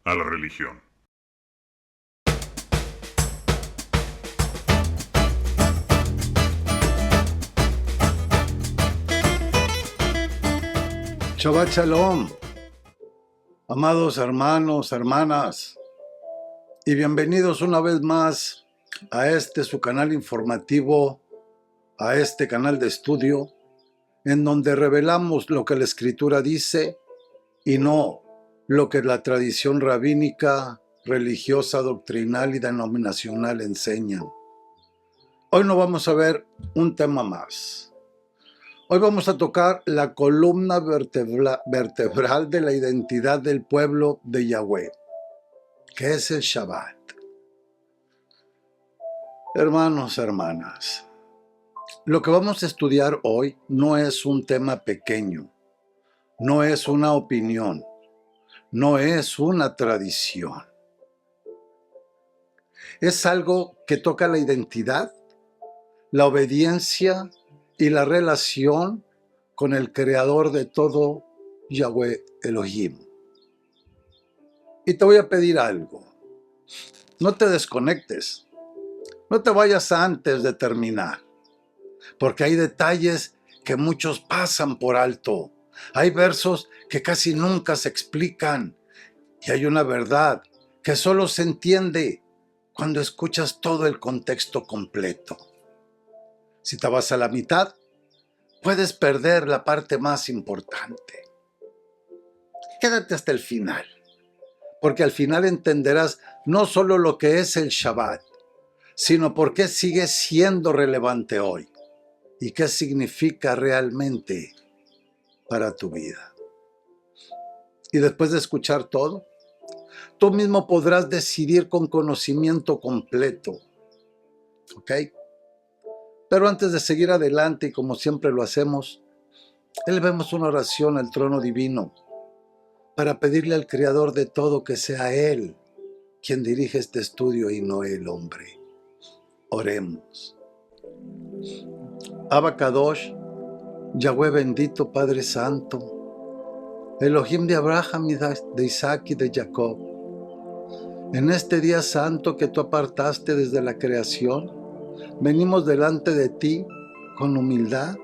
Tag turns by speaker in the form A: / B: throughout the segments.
A: a la religión.
B: Shabbat Shalom, amados hermanos, hermanas, y bienvenidos una vez más a su canal informativo, a este canal de estudio, en donde revelamos lo que la Escritura dice y no lo que la tradición rabínica, religiosa, doctrinal y denominacional enseñan. Hoy no vamos a ver un tema más. Hoy vamos a tocar la columna vertebral de la identidad del pueblo de Yahweh, que es el Shabbat. Hermanos, hermanas, lo que vamos a estudiar hoy no es un tema pequeño, no es una opinión, no es una tradición. Es algo que toca la identidad, la obediencia y la relación con el creador de todo, Yahweh Elohim. Y te voy a pedir algo. No te desconectes. No te vayas antes de terminar. Porque hay detalles que muchos pasan por alto. Hay versos que casi nunca se explican. Y hay una verdad que solo se entiende cuando escuchas todo el contexto completo. Si te vas a la mitad, puedes perder la parte más importante. Quédate hasta el final, porque al final entenderás no solo lo que es el Shabbat, sino por qué sigue siendo relevante hoy y qué significa realmente para tu vida. Y después de escuchar todo, tú mismo podrás decidir con conocimiento completo. ¿Ok? Pero antes de seguir adelante, y como siempre lo hacemos, elevemos una oración al trono divino para pedirle al Creador de todo que sea Él quien dirige este estudio y no el hombre. Oremos. Abba Kadosh, Yahweh bendito, Padre Santo, Elohim de Abraham y de Isaac y de Jacob, en este día santo que tú apartaste desde la creación, venimos delante de ti con humildad,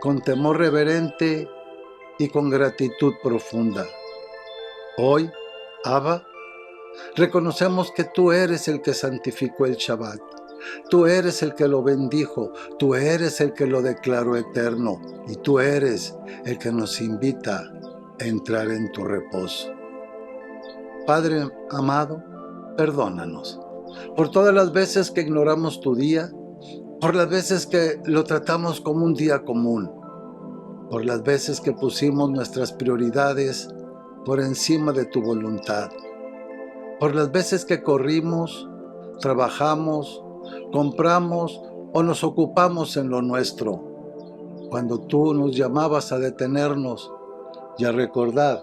B: con temor reverente y con gratitud profunda. Hoy, Abba, reconocemos que tú eres el que santificó el Shabbat. Tú eres el que lo bendijo, tú eres el que lo declaró eterno y tú eres el que nos invita a entrar en tu reposo. Padre amado, perdónanos por todas las veces que ignoramos tu día, por las veces que lo tratamos como un día común, por las veces que pusimos nuestras prioridades por encima de tu voluntad, por las veces que corrimos, trabajamos, compramos o nos ocupamos en lo nuestro, cuando tú nos llamabas a detenernos y a recordar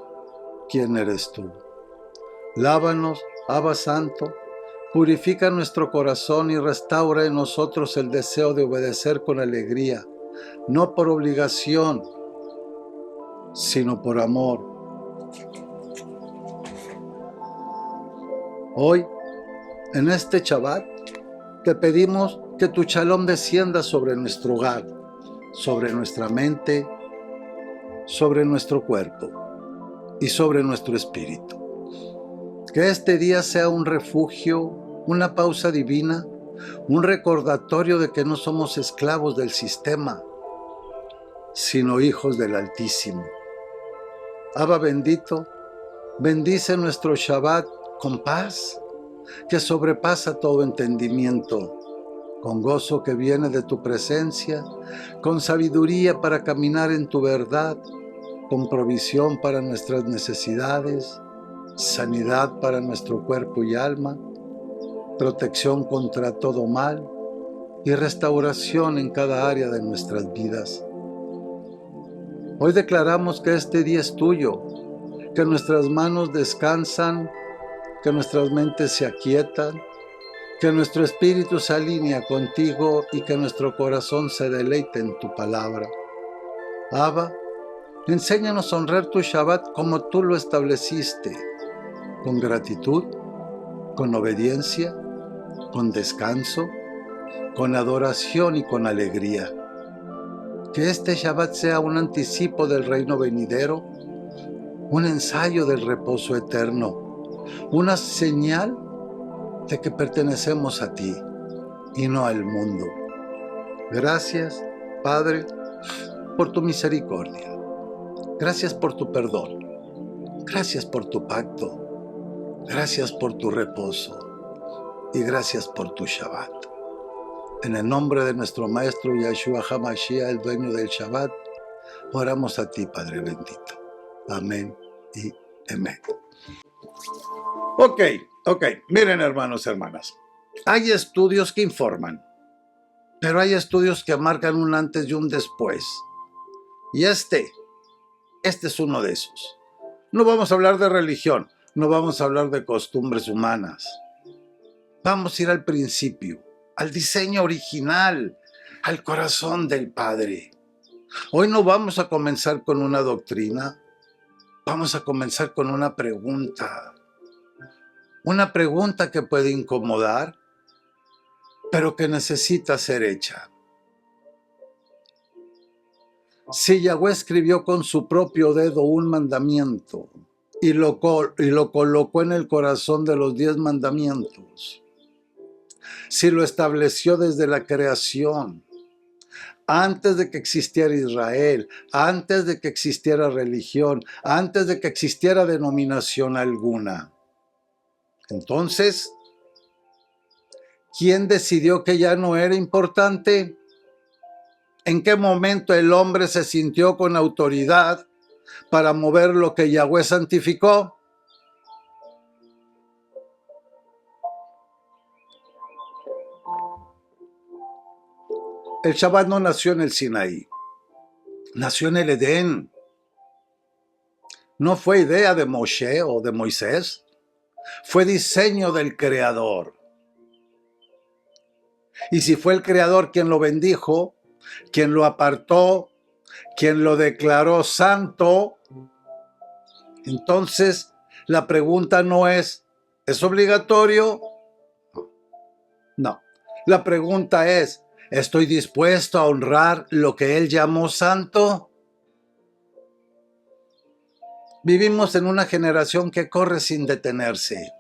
B: quién eres tú. Lávanos, Abba Santo, purifica nuestro corazón y restaura en nosotros el deseo de obedecer con alegría, no por obligación, sino por amor. Hoy, en este Shabbat, te pedimos que tu Shalom descienda sobre nuestro hogar, sobre nuestra mente, sobre nuestro cuerpo y sobre nuestro espíritu. Que este día sea un refugio, una pausa divina, un recordatorio de que no somos esclavos del sistema, sino hijos del Altísimo. Abba bendito, bendice nuestro Shabbat con paz, que sobrepasa todo entendimiento, con gozo que viene de tu presencia, con sabiduría para caminar en tu verdad, con provisión para nuestras necesidades, sanidad para nuestro cuerpo y alma, protección contra todo mal y restauración en cada área de nuestras vidas. Hoy declaramos que este día es tuyo, que nuestras manos descansan, que nuestras mentes se aquietan, que nuestro espíritu se alinea contigo y que nuestro corazón se deleite en tu palabra. Abba, enséñanos a honrar tu Shabbat como tú lo estableciste, con gratitud, con obediencia, con descanso, con adoración y con alegría. Que este Shabbat sea un anticipo del reino venidero, un ensayo del reposo eterno, una señal de que pertenecemos a ti y no al mundo. Gracias, Padre, por tu misericordia. Gracias por tu perdón. Gracias por tu pacto. Gracias por tu reposo. Y gracias por tu Shabbat. En el nombre de nuestro Maestro Yeshua HaMashiach, el dueño del Shabbat, oramos a ti, Padre bendito. Amén y amén. Ok. Miren, hermanos y hermanas. Hay estudios que informan, pero hay estudios que marcan un antes y un después. Y este es uno de esos. No vamos a hablar de religión, no vamos a hablar de costumbres humanas. Vamos a ir al principio, al diseño original, al corazón del Padre. Hoy no vamos a comenzar con una doctrina, vamos a comenzar con una pregunta. Una pregunta que puede incomodar, pero que necesita ser hecha. Si Yahweh escribió con su propio dedo un mandamiento y lo colocó en el corazón de los 10 mandamientos, si lo estableció desde la creación, antes de que existiera Israel, antes de que existiera religión, antes de que existiera denominación alguna, entonces, ¿quién decidió que ya no era importante? ¿En qué momento el hombre se sintió con autoridad para mover lo que Yahweh santificó? El Shabbat no nació en el Sinaí, nació en el Edén. No fue idea de Moshe o de Moisés, fue diseño del Creador. Y si fue el Creador quien lo bendijo, quien lo apartó, quien lo declaró santo, entonces la pregunta no ¿es obligatorio? No. La pregunta es, ¿estoy dispuesto a honrar lo que Él llamó santo? Vivimos en una generación que corre sin detenerse,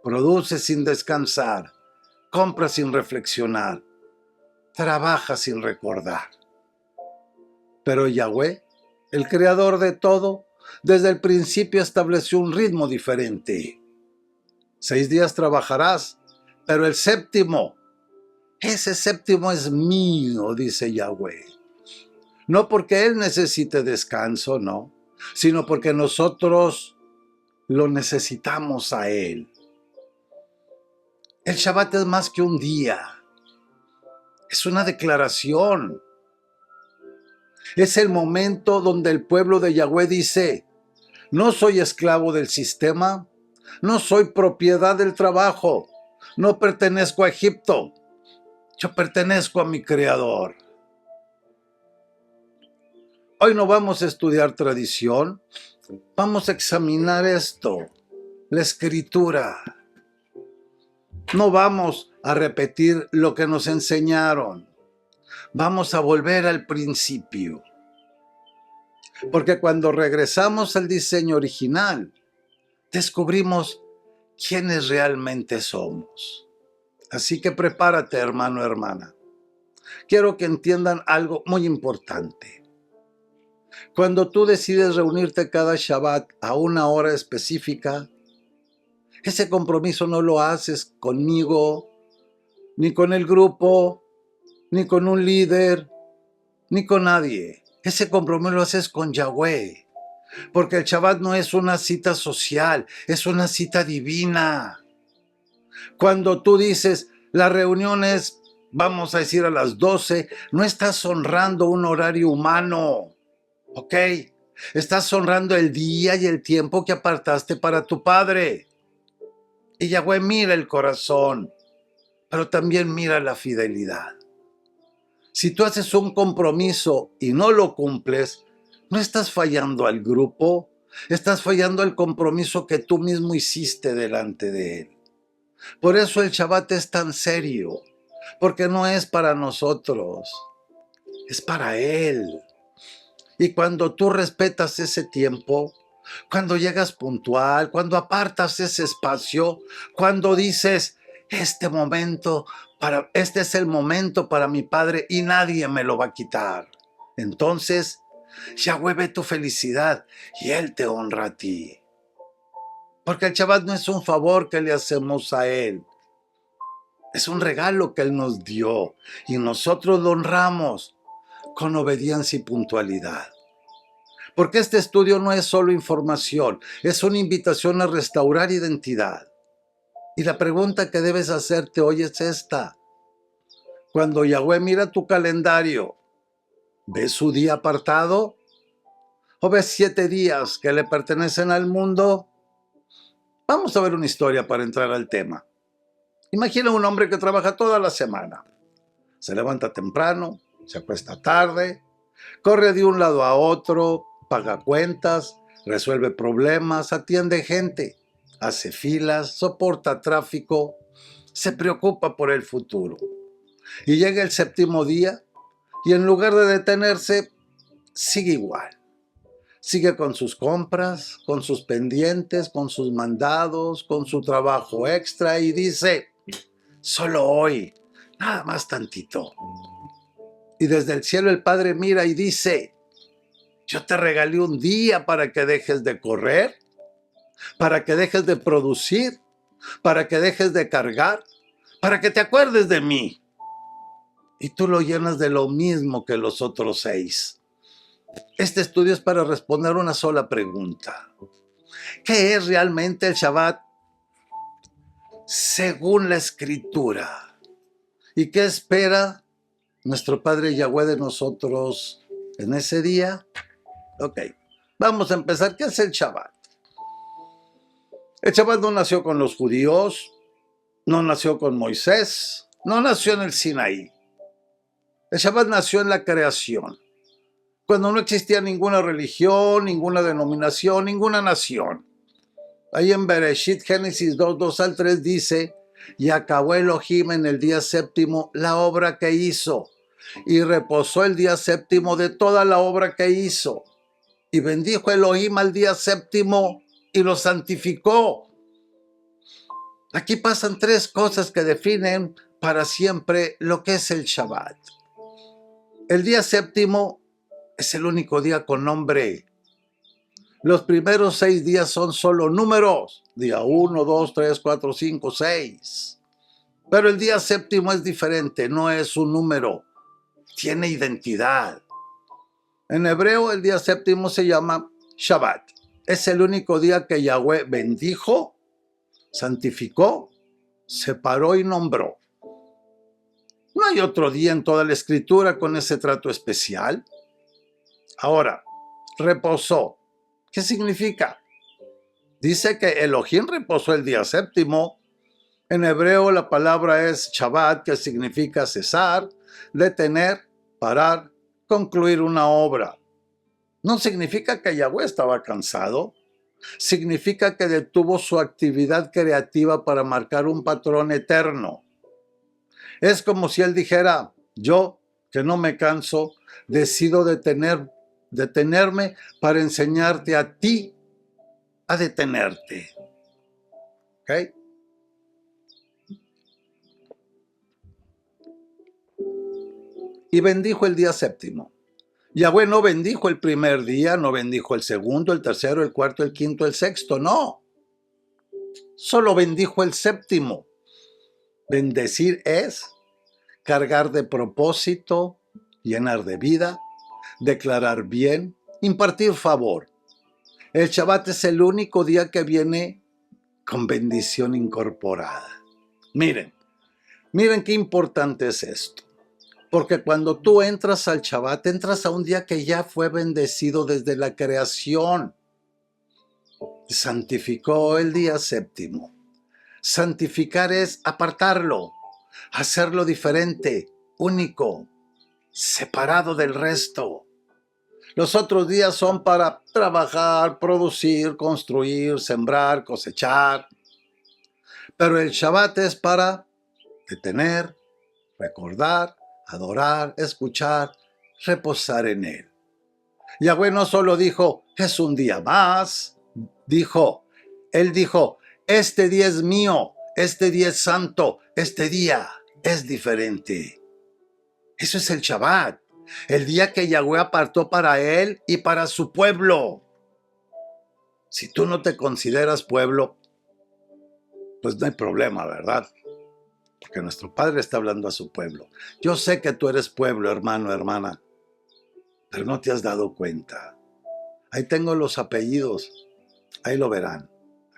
B: produce sin descansar, compra sin reflexionar, trabaja sin recordar. Pero Yahweh, el creador de todo, desde el principio estableció un ritmo diferente. 6 días trabajarás, pero el séptimo, ese séptimo es mío, dice Yahweh. No porque Él necesite descanso, no, sino porque nosotros lo necesitamos a Él. El Shabbat es más que un día, es una declaración. Es el momento donde el pueblo de Yahweh dice, no soy esclavo del sistema, no soy propiedad del trabajo, no pertenezco a Egipto, yo pertenezco a mi Creador. Hoy no vamos a estudiar tradición, vamos a examinar esto, la Escritura. No vamos a repetir lo que nos enseñaron. Vamos a volver al principio. Porque cuando regresamos al diseño original, descubrimos quiénes realmente somos. Así que prepárate, hermano, hermana. Quiero que entiendan algo muy importante. Cuando tú decides reunirte cada Shabbat a una hora específica, ese compromiso no lo haces conmigo, ni con el grupo, ni con un líder, ni con nadie. Ese compromiso lo haces con Yahweh. Porque el Shabbat no es una cita social, es una cita divina. Cuando tú dices, la reunión es, vamos a decir, a las 12, no estás honrando un horario humano, ¿ok? Estás honrando el día y el tiempo que apartaste para tu Padre. Y Yahweh mira el corazón, pero también mira la fidelidad. Si tú haces un compromiso y no lo cumples, no estás fallando al grupo, Estás fallando el compromiso que tú mismo hiciste delante de Él. Por eso el Shabbat es tan serio, porque no es para nosotros, es para Él. Y cuando tú respetas ese tiempo, cuando llegas puntual, cuando apartas ese espacio, cuando dices, este es el momento para mi Padre y nadie me lo va a quitar. Entonces, Yahweh ve tu felicidad y Él te honra a ti. Porque el Shabbat no es un favor que le hacemos a Él. Es un regalo que Él nos dio y nosotros lo honramos con obediencia y puntualidad. Porque este estudio no es solo información, es una invitación a restaurar identidad. Y la pregunta que debes hacerte hoy es esta. Cuando Yahweh mira tu calendario, ¿ves su día apartado? ¿O ves 7 días que le pertenecen al mundo? Vamos a ver una historia para entrar al tema. Imagina un hombre que trabaja toda la semana. Se levanta temprano, se acuesta tarde, corre de un lado a otro, paga cuentas, resuelve problemas, atiende gente, hace filas, soporta tráfico, se preocupa por el futuro. Y llega el 7º día y en lugar de detenerse, sigue igual. Sigue con sus compras, con sus pendientes, con sus mandados, con su trabajo extra y dice, solo hoy, nada más tantito. Y desde el cielo el Padre mira y dice, yo te regalé un día para que dejes de correr, para que dejes de producir, para que dejes de cargar, para que te acuerdes de mí. Y tú lo llenas de lo mismo que los otros 6. Este estudio es para responder una sola pregunta. ¿Qué es realmente el Shabbat según la Escritura? ¿Y qué espera nuestro Padre Yahweh de nosotros en ese día? Ok, vamos a empezar. ¿Qué es el Shabbat? El Shabbat no nació con los judíos, no nació con Moisés, no nació en el Sinaí. El Shabbat nació en la creación, cuando no existía ninguna religión, ninguna denominación, ninguna nación. Ahí en Bereshit, Génesis 2, 2 al 3 dice, y acabó Elohim en el día 7º la obra que hizo, y reposó el día 7º de toda la obra que hizo. Y bendijo Elohim al día 7º y lo santificó. Aquí pasan 3 cosas que definen para siempre lo que es el Shabbat. El día 7º es el único día con nombre. Los primeros 6 días son solo números. Día 1, 2, 3, 4, 5, 6. Pero el día 7º es diferente, no es un número. Tiene identidad. En hebreo el día 7º se llama Shabbat. Es el único día que Yahweh bendijo, santificó, separó y nombró. No hay otro día en toda la Escritura con ese trato especial. Ahora, reposó. ¿Qué significa? Dice que Elohim reposó el día 7º. En hebreo la palabra es Shabbat, que significa cesar, detener, parar, concluir una obra. No significa que Yahweh estaba cansado. Significa que detuvo su actividad creativa para marcar un patrón eterno. Es como si él dijera, yo, que no me canso, decido detenerme para enseñarte a ti a detenerte. ¿Ok? Y bendijo el día 7º. Yahweh no bendijo el primer día, no bendijo el segundo, el tercero, el cuarto, el quinto, el sexto, no. Solo bendijo el 7º. Bendecir es cargar de propósito, llenar de vida, declarar bien, impartir favor. El Shabbat es el único día que viene con bendición incorporada. Miren qué importante es esto. Porque cuando tú entras al Shabbat, entras a un día que ya fue bendecido desde la creación. Santificó el día 7º. Santificar es apartarlo, hacerlo diferente, único, separado del resto. Los otros días son para trabajar, producir, construir, sembrar, cosechar. Pero el Shabbat es para detener, recordar, adorar, escuchar, reposar en él. Yahweh no solo dijo, es un día más, Él dijo, este día es mío, este día es santo, este día es diferente. Eso es el Shabbat, el día que Yahweh apartó para él y para su pueblo. Si tú no te consideras pueblo, pues no hay problema, ¿verdad? Porque nuestro Padre está hablando a su pueblo. Yo sé que tú eres pueblo, hermano, hermana, pero no te has dado cuenta. Ahí tengo los apellidos, ahí lo verán.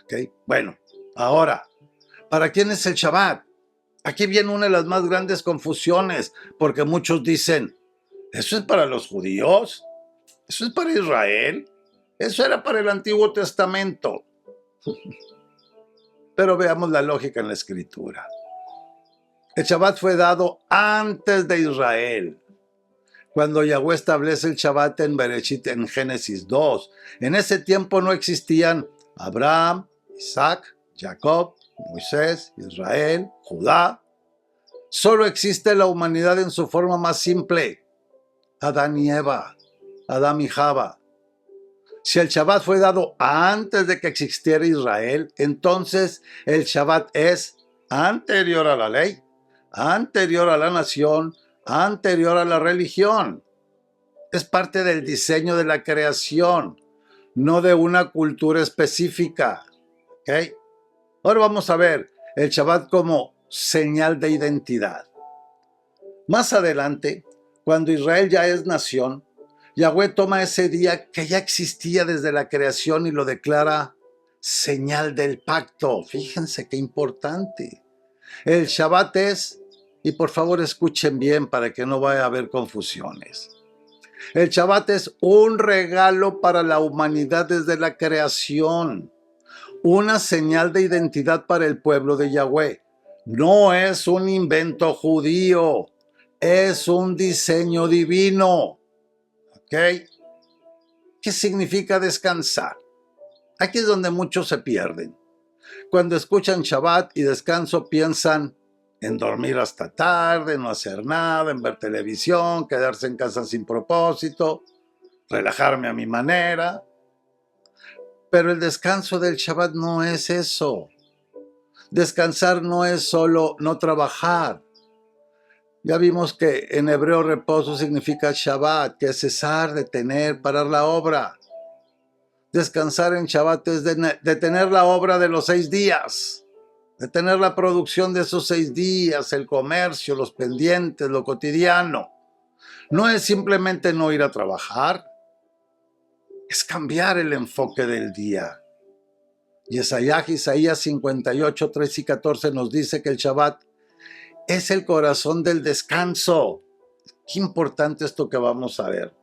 B: ¿Ok? Bueno, ahora, ¿para quién es el Shabbat? Aquí viene una de las más grandes confusiones, porque muchos dicen, ¿eso es para los judíos? ¿Eso es para Israel? Eso era para el Antiguo Testamento. Pero veamos la lógica en la Escritura. El Shabbat fue dado antes de Israel. Cuando Yahweh establece el Shabbat en Bereshit, en Génesis 2, en ese tiempo no existían Abraham, Isaac, Jacob, Moisés, Israel, Judá. Solo existe la humanidad en su forma más simple, Adán y Eva, Adán y Java. Si el Shabbat fue dado antes de que existiera Israel, entonces el Shabbat es anterior a la ley, anterior a la nación, anterior a la religión. Es parte del diseño de la creación, no de una cultura específica. ¿Okay? Ahora vamos a ver el Shabbat como señal de identidad. Más adelante, cuando Israel ya es nación, Yahweh toma ese día que ya existía desde la creación y lo declara señal del pacto. Fíjense qué importante. El Shabbat es, y por favor escuchen bien para que no vaya a haber confusiones. El Shabbat es un regalo para la humanidad desde la creación, una señal de identidad para el pueblo de Yahweh. No es un invento judío, es un diseño divino. ¿Ok? ¿Qué significa descansar? Aquí es donde muchos se pierden. Cuando escuchan Shabbat y descanso piensan en dormir hasta tarde, no hacer nada, en ver televisión, quedarse en casa sin propósito, relajarme a mi manera. Pero el descanso del Shabbat no es eso. Descansar no es solo no trabajar. Ya vimos que en hebreo reposo significa Shabbat, que es cesar, detener, parar la obra. Descansar en Shabbat es detener la obra de los 6 días, detener la producción de esos 6 días, el comercio, los pendientes, lo cotidiano. No es simplemente no ir a trabajar, es cambiar el enfoque del día. Y Isaías 58, 3 y 14 nos dice que el Shabbat es el corazón del descanso. Qué importante esto que vamos a ver.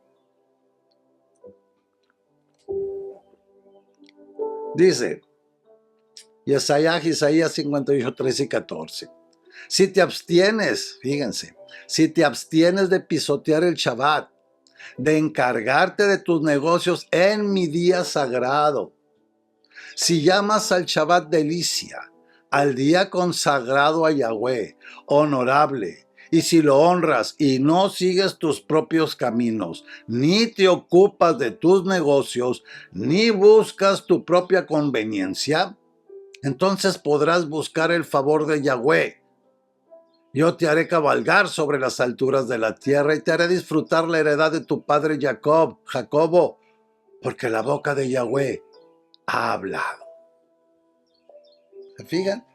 B: Dice, Isaías 58, 3 y 14. Si te abstienes, fíjense, si te abstienes de pisotear el Shabbat, de encargarte de tus negocios en mi día sagrado, si llamas al Shabbat delicia, al día consagrado a Yahweh, honorable, y si lo honras y no sigues tus propios caminos, ni te ocupas de tus negocios, ni buscas tu propia conveniencia, entonces podrás buscar el favor de Yahweh. Yo te haré cabalgar sobre las alturas de la tierra y te haré disfrutar la heredad de tu padre Jacobo, porque la boca de Yahweh ha hablado. ¿Se fijan?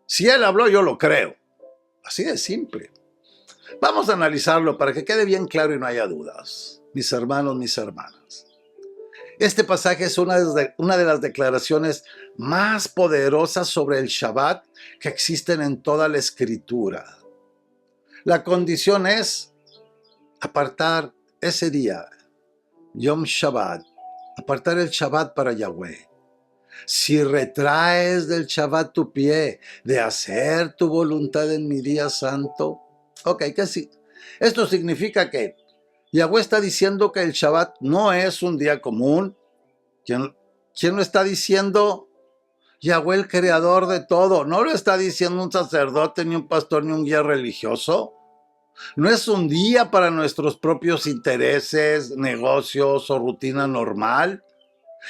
B: Si él habló, yo lo creo. Así de simple. Vamos a analizarlo para que quede bien claro y no haya dudas, mis hermanos, mis hermanas. Este pasaje es una de las declaraciones más poderosas sobre el Shabbat que existen en toda la Escritura. La condición es apartar ese día, Yom Shabbat, apartar el Shabbat para Yahweh. Si retraes del Shabbat tu pie de hacer tu voluntad en mi día santo, ok, ¿qué sí? Esto significa que Yahweh está diciendo que el Shabbat no es un día común. ¿Quién lo está diciendo? Yahweh, el creador de todo. No lo está diciendo un sacerdote, ni un pastor, ni un guía religioso. No es un día para nuestros propios intereses, negocios o rutina normal.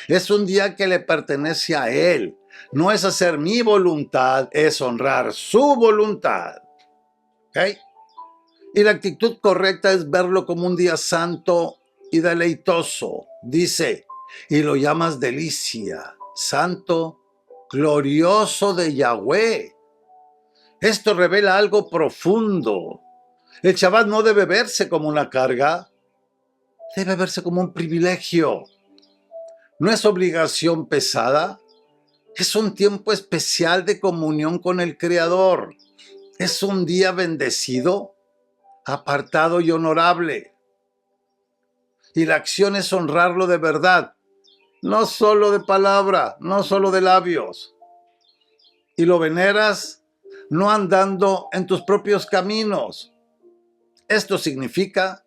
B: Es un día que le pertenece a Él. No es hacer mi voluntad, es honrar su voluntad. ¿Ok? Y la actitud correcta es verlo como un día santo y deleitoso. Dice, y lo llamas delicia, santo, glorioso de Yahweh. Esto revela algo profundo. El Shabbat no debe verse como una carga, debe verse como un privilegio. No es obligación pesada, es un tiempo especial de comunión con el Creador. Es un día bendecido, apartado y honorable. Y la acción es honrarlo de verdad, no solo de palabra, no solo de labios. Y lo veneras no andando en tus propios caminos. Esto significa,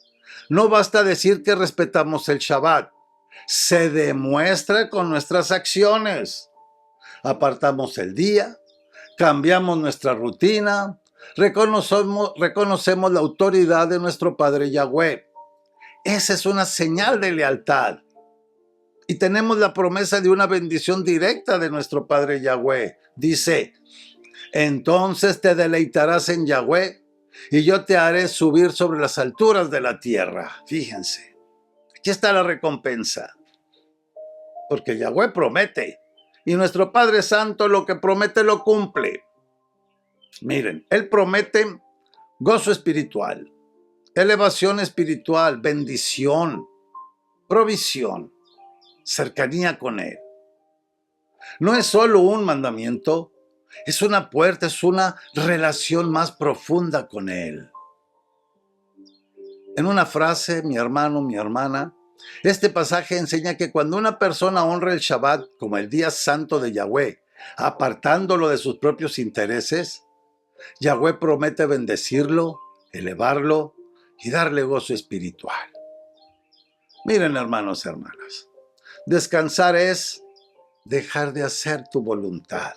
B: no basta decir que respetamos el Shabbat, se demuestra con nuestras acciones. Apartamos el día, cambiamos nuestra rutina, reconocemos la autoridad de nuestro Padre Yahweh. Esa es una señal de lealtad. Y tenemos la promesa de una bendición directa de nuestro Padre Yahweh. Dice, entonces te deleitarás en Yahweh y yo te haré subir sobre las alturas de la tierra. Fíjense, aquí está la recompensa. Porque Yahweh promete. Y nuestro Padre Santo lo que promete lo cumple. Miren, Él promete gozo espiritual, elevación espiritual, bendición, provisión, cercanía con Él. No es solo un mandamiento, es una puerta, es una relación más profunda con Él. En una frase, mi hermano, mi hermana, este pasaje enseña que cuando una persona honra el Shabbat como el día santo de Yahweh, apartándolo de sus propios intereses, Yahweh promete bendecirlo, elevarlo y darle gozo espiritual. Miren, hermanos y hermanas, descansar es dejar de hacer tu voluntad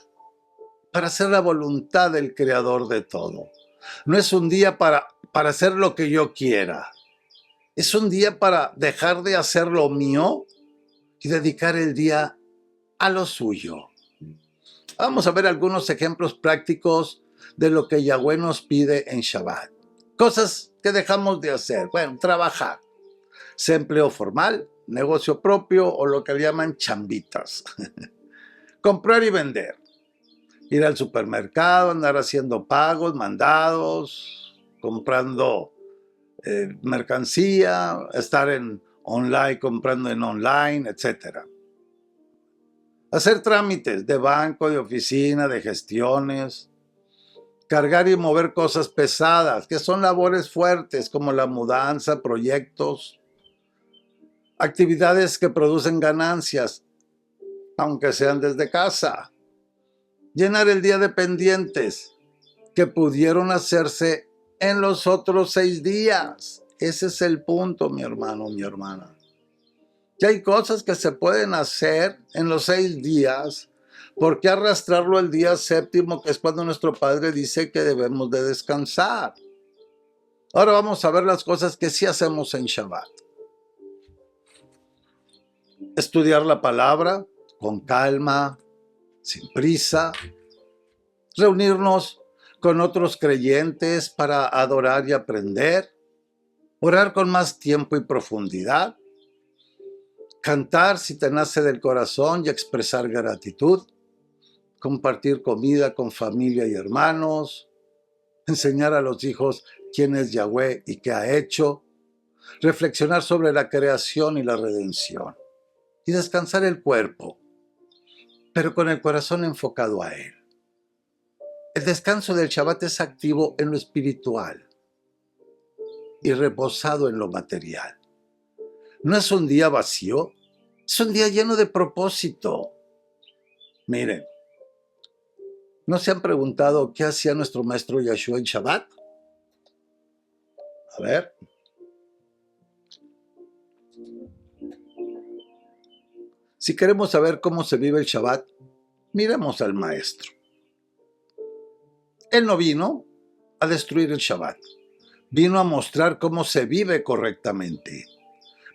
B: para hacer la voluntad del Creador de todo. No es un día para hacer lo que yo quiera. Es un día para dejar de hacer lo mío y dedicar el día a lo suyo. Vamos a ver algunos ejemplos prácticos de lo que Yahweh nos pide en Shabbat. Cosas que dejamos de hacer. Bueno, trabajar. Sea empleo formal, negocio propio o lo que le llaman chambitas. Comprar y vender. Ir al supermercado, andar haciendo pagos, mandados, comprando mercancía, estar en online, comprando en online, etc. Hacer trámites de banco, de oficina, de gestiones. Cargar y mover cosas pesadas, que son labores fuertes como la mudanza, proyectos, actividades que producen ganancias, aunque sean desde casa. Llenar el día de pendientes que pudieron hacerse en los otros 6 días. Ese es el punto, mi hermano, mi hermana. Que hay cosas que se pueden hacer en los 6 días. ¿Por qué arrastrarlo el día séptimo, que es cuando nuestro Padre dice que debemos de descansar? Ahora vamos a ver las cosas que sí hacemos en Shabbat. Estudiar la palabra con calma, sin prisa. Reunirnos con otros creyentes para adorar y aprender. Orar con más tiempo y profundidad. Cantar si te nace del corazón y expresar gratitud. Compartir comida con familia y hermanos. Enseñar a los hijos quién es Yahweh y qué ha hecho. Reflexionar sobre la creación y la redención. Y descansar el cuerpo, pero con el corazón enfocado a Él. El descanso del Shabbat es activo en lo espiritual y reposado en lo material. No es un día vacío, es un día lleno de propósito. Miren, ¿no se han preguntado qué hacía nuestro maestro Yahshua en Shabbat? A ver, Si queremos saber cómo se vive el Shabbat, miremos al Maestro. Él no vino a destruir el Shabbat, vino a mostrar cómo se vive correctamente.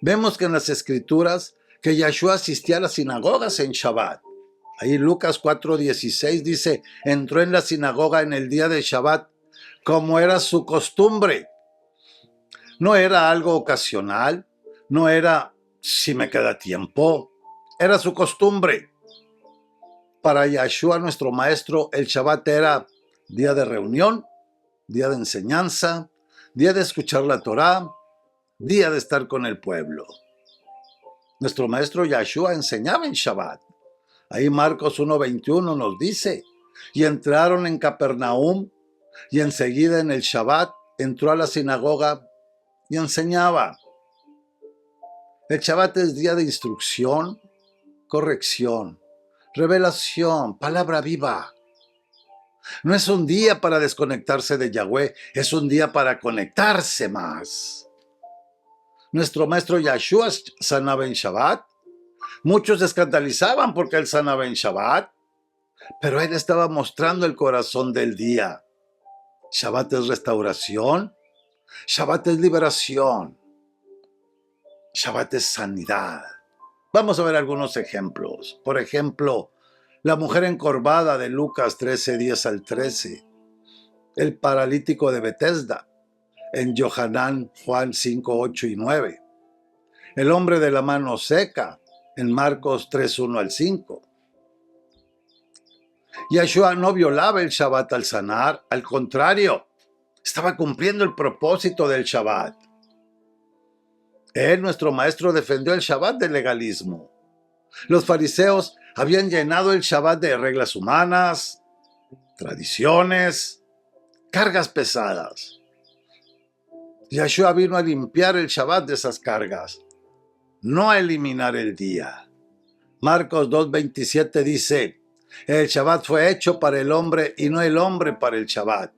B: Vemos que en las Escrituras que Yahshua asistía a las sinagogas en Shabbat. Ahí Lucas 4:16 dice, entró en la sinagoga en el día de Shabbat como era su costumbre. No era algo ocasional, no era si me queda tiempo, era su costumbre. Para Yahshua, nuestro maestro, el Shabbat era día de reunión, día de enseñanza, día de escuchar la Torá, día de estar con el pueblo. Nuestro maestro Yahshua enseñaba en Shabbat. Ahí Marcos 1:21 nos dice, y entraron en Capernaum, y enseguida en el Shabbat entró a la sinagoga y enseñaba. El Shabbat es día de instrucción, corrección, revelación, palabra viva. No es un día para desconectarse de Yahweh, es un día para conectarse más. Nuestro maestro Yahshua sanaba en Shabbat. Muchos se escandalizaban porque él sanaba en Shabbat, pero él estaba mostrando el corazón del día. Shabbat es restauración, Shabbat es liberación, Shabbat es sanidad. Vamos a ver algunos ejemplos. Por ejemplo, la mujer encorvada de Lucas 13:10-13, el paralítico de Betesda, en Yohanan, Juan 5:8-9, el hombre de la mano seca, en Marcos 3:1-5. Yahshua no violaba el Shabbat al sanar, al contrario, estaba cumpliendo el propósito del Shabbat. Él, nuestro maestro, defendió el Shabbat del legalismo. Los fariseos habían llenado el Shabbat de reglas humanas, tradiciones, cargas pesadas. Yahshua vino a limpiar el Shabbat de esas cargas, no a eliminar el día. Marcos 2:27 dice, el Shabbat fue hecho para el hombre y no el hombre para el Shabbat.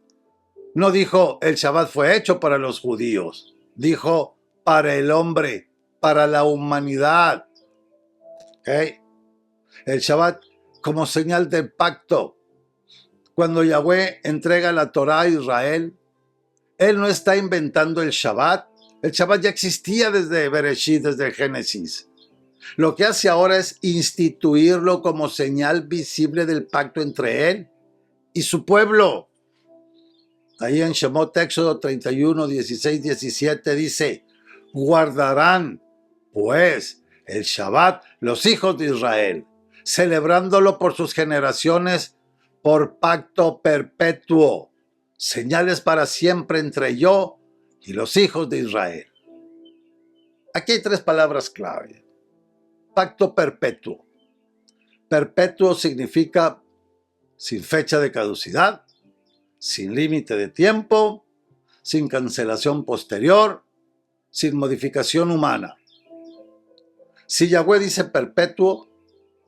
B: No dijo, el Shabbat fue hecho para los judíos. Dijo, para el hombre, para la humanidad. ¿Okay? El Shabbat como señal del pacto. Cuando Yahweh entrega la Torá a Israel, Él no está inventando el Shabbat. El Shabbat ya existía desde Bereshit, desde Génesis. Lo que hace ahora es instituirlo como señal visible del pacto entre Él y su pueblo. Ahí en Shemot, Éxodo 31:16-17 dice, guardarán, pues, el Shabbat los hijos de Israel, celebrándolo por sus generaciones, por pacto perpetuo, señales para siempre entre yo y los hijos de Israel. Aquí hay tres palabras clave. Pacto perpetuo. Perpetuo significa sin fecha de caducidad, sin límite de tiempo, sin cancelación posterior, sin modificación humana. Si Yahweh dice perpetuo,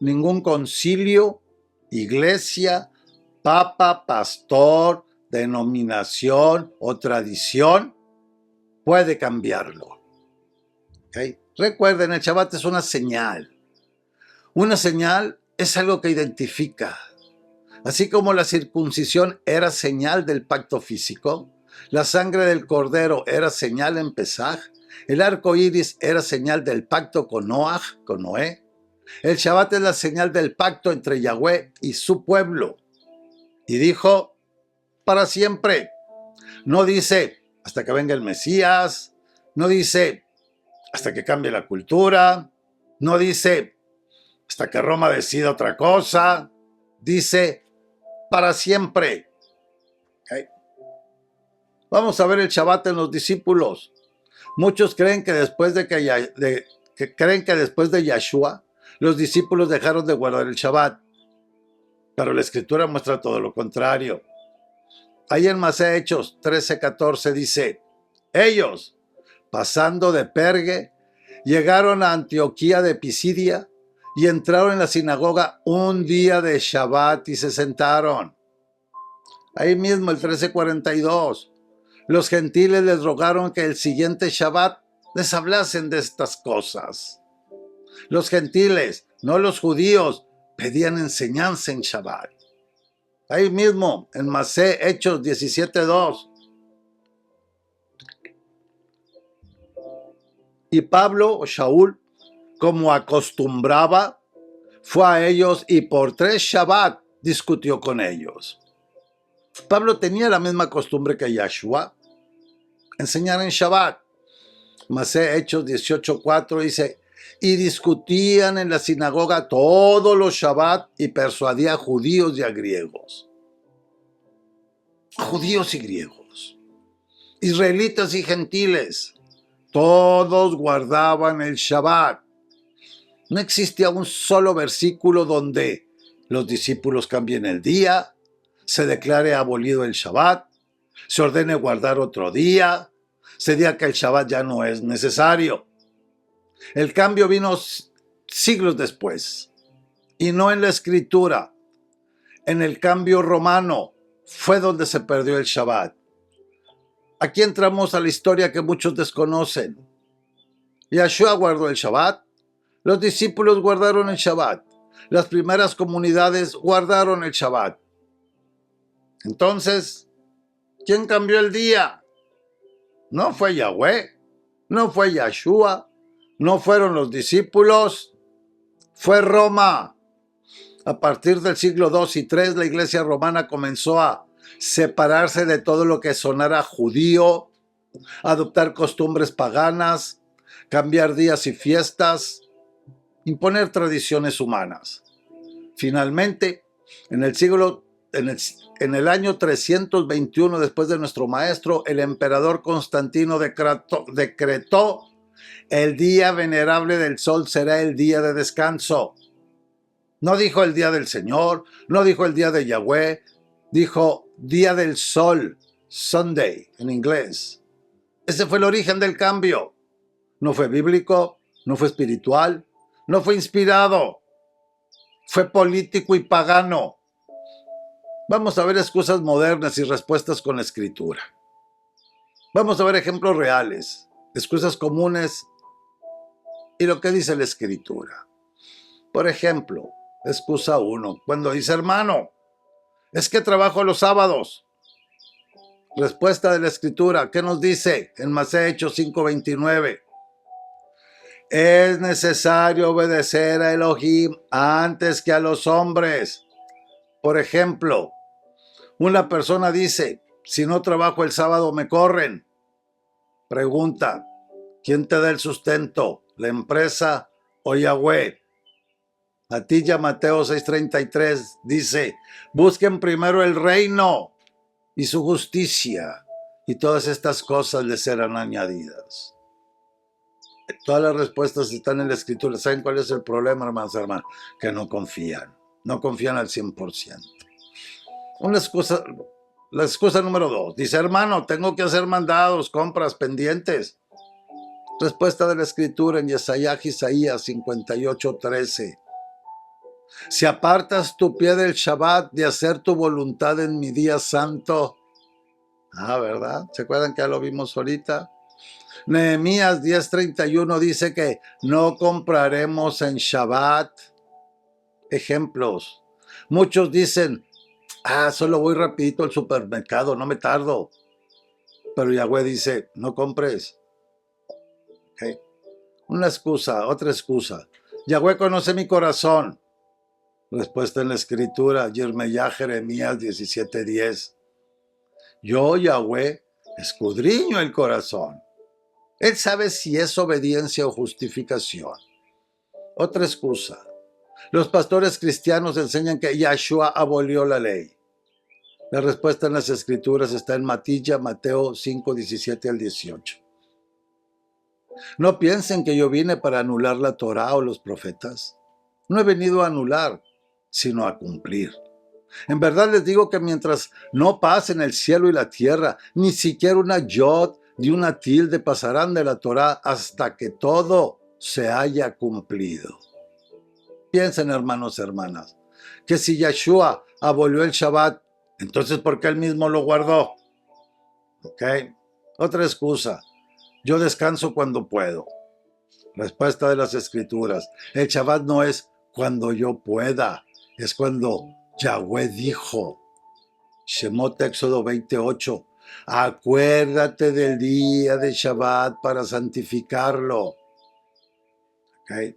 B: ningún concilio, iglesia, papa, pastor, denominación o tradición puede cambiarlo. ¿Okay? Recuerden, el Shabbat es una señal. Una señal es algo que identifica. Así como la circuncisión era señal del pacto físico, la sangre del cordero era señal en Pesaj, el arco iris era señal del pacto con Noaj, con Noé. El Shabbat es la señal del pacto entre Yahweh y su pueblo. Y dijo, para siempre. No dice, hasta que venga el Mesías. No dice, hasta que cambie la cultura. No dice, hasta que Roma decida otra cosa. Dice, para siempre. ¿Okay? Vamos a ver el Shabbat en los discípulos. Muchos creen que después de Yahshua, los discípulos dejaron de guardar el Shabbat. Pero la Escritura muestra todo lo contrario. Ahí en Masé Hechos 13:14 dice, ellos, pasando de Perge, llegaron a Antioquía de Pisidia y entraron en la sinagoga un día de Shabbat y se sentaron. Ahí mismo el 13:42. Los gentiles les rogaron que el siguiente Shabbat les hablasen de estas cosas. Los gentiles, no los judíos, pedían enseñanza en Shabbat. Ahí mismo, en Masé, Hechos 17:2. Y Pablo, o Shaul, como acostumbraba, fue a ellos y por 3 Shabbat discutió con ellos. Pablo tenía la misma costumbre que Yahshua, enseñar en Shabbat. Masé, Hechos 18:4 dice, y discutían en la sinagoga todos los Shabbat y persuadía a judíos y a griegos. Judíos y griegos, israelitas y gentiles, todos guardaban el Shabbat. No existía un solo versículo donde los discípulos cambien el día, se declare abolido el Shabbat, se ordene guardar otro día, se diga que el Shabbat ya no es necesario. El cambio vino siglos después, y no en la Escritura. En el cambio romano fue donde se perdió el Shabbat. Aquí entramos a la historia que muchos desconocen. Yahshua guardó el Shabbat, los discípulos guardaron el Shabbat, las primeras comunidades guardaron el Shabbat. Entonces, ¿quién cambió el día? No fue Yahweh, no fue Yahshua, no fueron los discípulos, fue Roma. A partir del siglo II y III, la iglesia romana comenzó a separarse de todo lo que sonara judío, adoptar costumbres paganas, cambiar días y fiestas, imponer tradiciones humanas. Finalmente, en el año 321 después de nuestro maestro, el emperador Constantino decretó el día venerable del sol será el día de descanso. No dijo el día del Señor, no dijo el día de Yahweh, dijo día del sol, Sunday en inglés. Ese fue el origen del cambio. No fue bíblico, no fue espiritual, no fue inspirado, fue político y pagano. Vamos a ver excusas modernas y respuestas con la Escritura. Vamos a ver ejemplos reales, excusas comunes y lo que dice la Escritura. Por ejemplo, excusa 1, cuando dice hermano, es que trabajo los sábados. Respuesta de la Escritura, ¿qué nos dice en Masé Hechos 5:29? Es necesario obedecer a Elohim antes que a los hombres. Por ejemplo, una persona dice, si no trabajo el sábado me corren. Pregunta, ¿quién te da el sustento? ¿La empresa o Yahweh? A ti ya Mateo 6:33 dice, busquen primero el reino y su justicia, y todas estas cosas les serán añadidas. Todas las respuestas están en la Escritura. ¿Saben cuál es el problema, hermanos y hermanas? Que no confían al 100%. La excusa número 2, dice, hermano, tengo que hacer mandados, compras, pendientes. Respuesta de la Escritura en Isaías 58:13. Si apartas tu pie del Shabbat de hacer tu voluntad en mi día santo. ¿Verdad? ¿Se acuerdan que ya lo vimos ahorita? Nehemías 10:31 dice que no compraremos en Shabbat. Ejemplos. Muchos dicen, solo voy rapidito al supermercado, no me tardo. Pero Yahweh dice, no compres. Okay. Otra excusa. Yahweh conoce mi corazón. Respuesta en la Escritura, Jeremías 17:10. Yo, Yahweh, escudriño el corazón. Él sabe si es obediencia o justificación. Otra excusa. Los pastores cristianos enseñan que Yahshua abolió la ley. La respuesta en las Escrituras está en Mateo 5:17-18. No piensen que yo vine para anular la Torá o los profetas. No he venido a anular, sino a cumplir. En verdad les digo que mientras no pasen el cielo y la tierra, ni siquiera una yod ni una tilde pasarán de la Torá hasta que todo se haya cumplido. Piensen, hermanos y hermanas, que si Yahshua abolió el Shabbat, entonces ¿por qué él mismo lo guardó? ¿Ok? Otra excusa. Yo descanso cuando puedo. Respuesta de las Escrituras. El Shabbat no es cuando yo pueda. Es cuando Yahweh dijo, Shemot Éxodo 28, acuérdate del día de Shabbat para santificarlo. ¿Okay?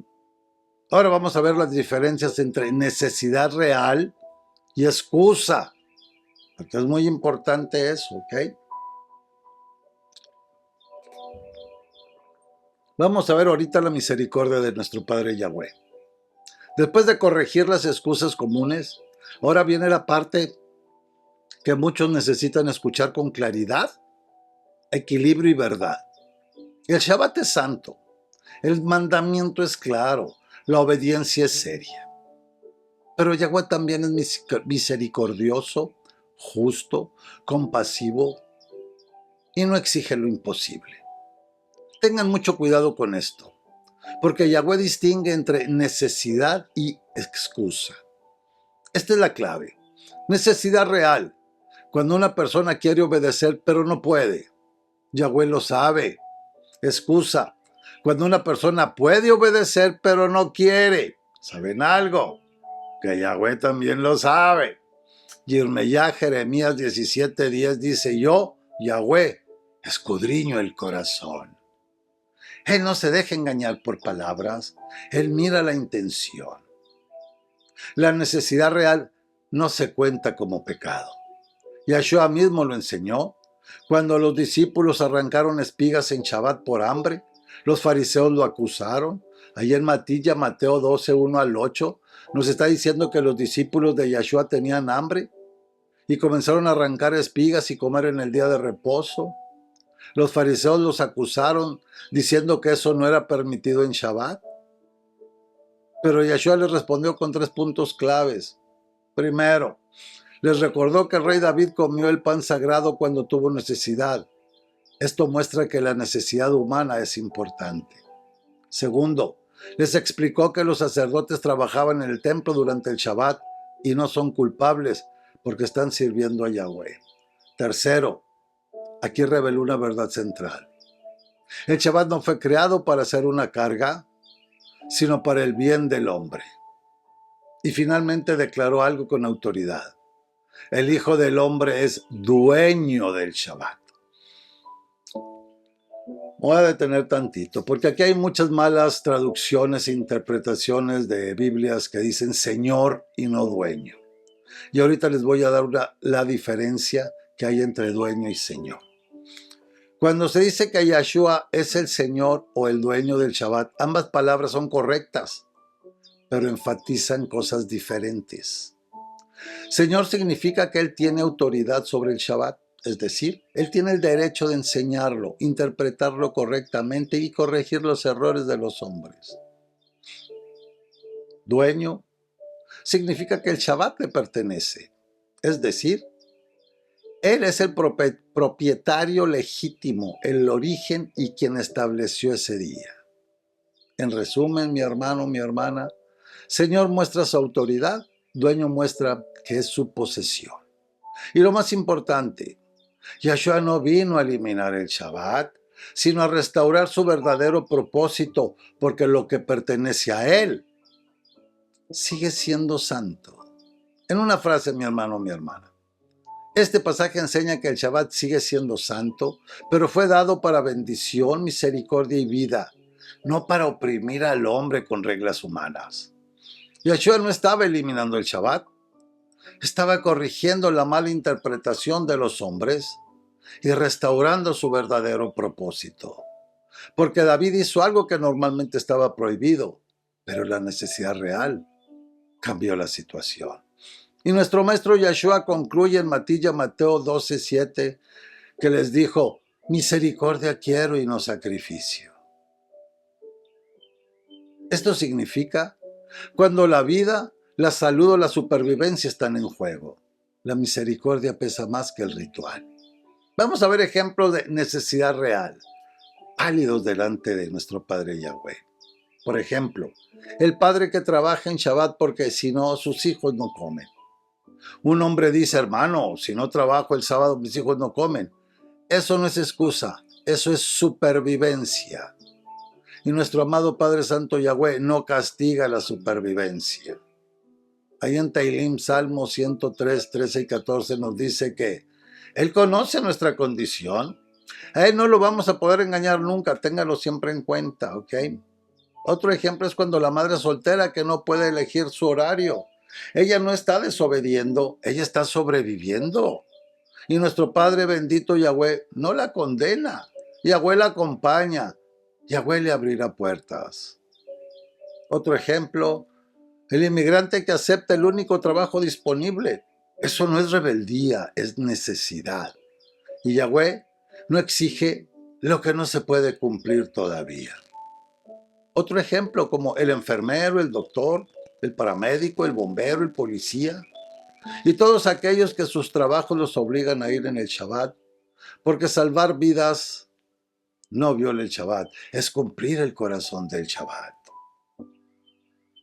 B: Ahora vamos a ver las diferencias entre necesidad real y excusa, porque es muy importante eso, ¿ok? Vamos a ver ahorita la misericordia de nuestro Padre Yahweh. Después de corregir las excusas comunes, ahora viene la parte que muchos necesitan escuchar con claridad, equilibrio y verdad. El Shabbat es santo, el mandamiento es claro, la obediencia es seria. Pero Yahweh también es misericordioso, justo, compasivo y no exige lo imposible. Tengan mucho cuidado con esto, porque Yahweh distingue entre necesidad y excusa. Esta es la clave. Necesidad real, cuando una persona quiere obedecer pero no puede. Yahweh lo sabe. Excusa, cuando una persona puede obedecer pero no quiere. ¿Saben algo? Que Yahweh también lo sabe. Yirmeyá Jeremías 17:10 dice, yo, Yahweh, escudriño el corazón. Él no se deja engañar por palabras, Él mira la intención. La necesidad real no se cuenta como pecado. Yahshua mismo lo enseñó. Cuando los discípulos arrancaron espigas en Shabbat por hambre, los fariseos lo acusaron. Ahí en Mateo 12, 1 al 8, nos está diciendo que los discípulos de Yahshua tenían hambre y comenzaron a arrancar espigas y comer en el día de reposo. Los fariseos los acusaron diciendo que eso no era permitido en Shabbat. Pero Yahshua les respondió con 3 puntos claves. Primero, les recordó que el rey David comió el pan sagrado cuando tuvo necesidad. Esto muestra que la necesidad humana es importante. Segundo, les explicó que los sacerdotes trabajaban en el templo durante el Shabbat y no son culpables porque están sirviendo a Yahweh. Tercero, aquí reveló una verdad central. El Shabbat no fue creado para ser una carga, sino para el bien del hombre. Y finalmente declaró algo con autoridad. El Hijo del Hombre es dueño del Shabbat. Voy a detener tantito, porque aquí hay muchas malas traducciones e interpretaciones de Biblias que dicen Señor y no dueño. Y ahorita les voy a dar la diferencia que hay entre dueño y Señor. Cuando se dice que Yahshua es el Señor o el dueño del Shabbat, ambas palabras son correctas, pero enfatizan cosas diferentes. Señor significa que Él tiene autoridad sobre el Shabbat, es decir, Él tiene el derecho de enseñarlo, interpretarlo correctamente y corregir los errores de los hombres. Dueño significa que el Shabbat le pertenece, es decir, Él es el propietario legítimo, el origen y quien estableció ese día. En resumen, mi hermano, mi hermana, Señor muestra su autoridad, dueño muestra que es su posesión. Y lo más importante, Yahshua no vino a eliminar el Shabbat, sino a restaurar su verdadero propósito, porque lo que pertenece a Él sigue siendo santo. En una frase, mi hermano, mi hermana, este pasaje enseña que el Shabbat sigue siendo santo, pero fue dado para bendición, misericordia y vida, no para oprimir al hombre con reglas humanas. Yahshua no estaba eliminando el Shabbat, estaba corrigiendo la mala interpretación de los hombres y restaurando su verdadero propósito. Porque David hizo algo que normalmente estaba prohibido, pero la necesidad real cambió la situación. Y nuestro maestro Yahshua concluye en Mateo 12:7 que les dijo, misericordia quiero y no sacrificio. Esto significa cuando la vida, la salud o la supervivencia están en juego. La misericordia pesa más que el ritual. Vamos a ver ejemplos de necesidad real, pálidos delante de nuestro Padre Yahweh. Por ejemplo, el padre que trabaja en Shabbat porque si no, sus hijos no comen. Un hombre dice, hermano, si no trabajo el sábado, mis hijos no comen. Eso no es excusa, eso es supervivencia. Y nuestro amado Padre Santo Yahweh no castiga la supervivencia. Ahí en Teilim, Salmo 103, 13 y 14 nos dice que Él conoce nuestra condición. A Él no lo vamos a poder engañar nunca, téngalo siempre en cuenta, ¿ok? Otro ejemplo es cuando la madre soltera que no puede elegir su horario. Ella no está desobediendo, ella está sobreviviendo. Y nuestro Padre bendito Yahweh no la condena. Yahweh la acompaña. Yahweh le abrirá puertas. Otro ejemplo, el inmigrante que acepta el único trabajo disponible. Eso no es rebeldía, es necesidad. Y Yahweh no exige lo que no se puede cumplir todavía. Otro ejemplo, como el enfermero, el doctor, el paramédico, el bombero, el policía, y todos aquellos que sus trabajos los obligan a ir en el Shabbat, porque salvar vidas no viola el Shabbat, es cumplir el corazón del Shabbat.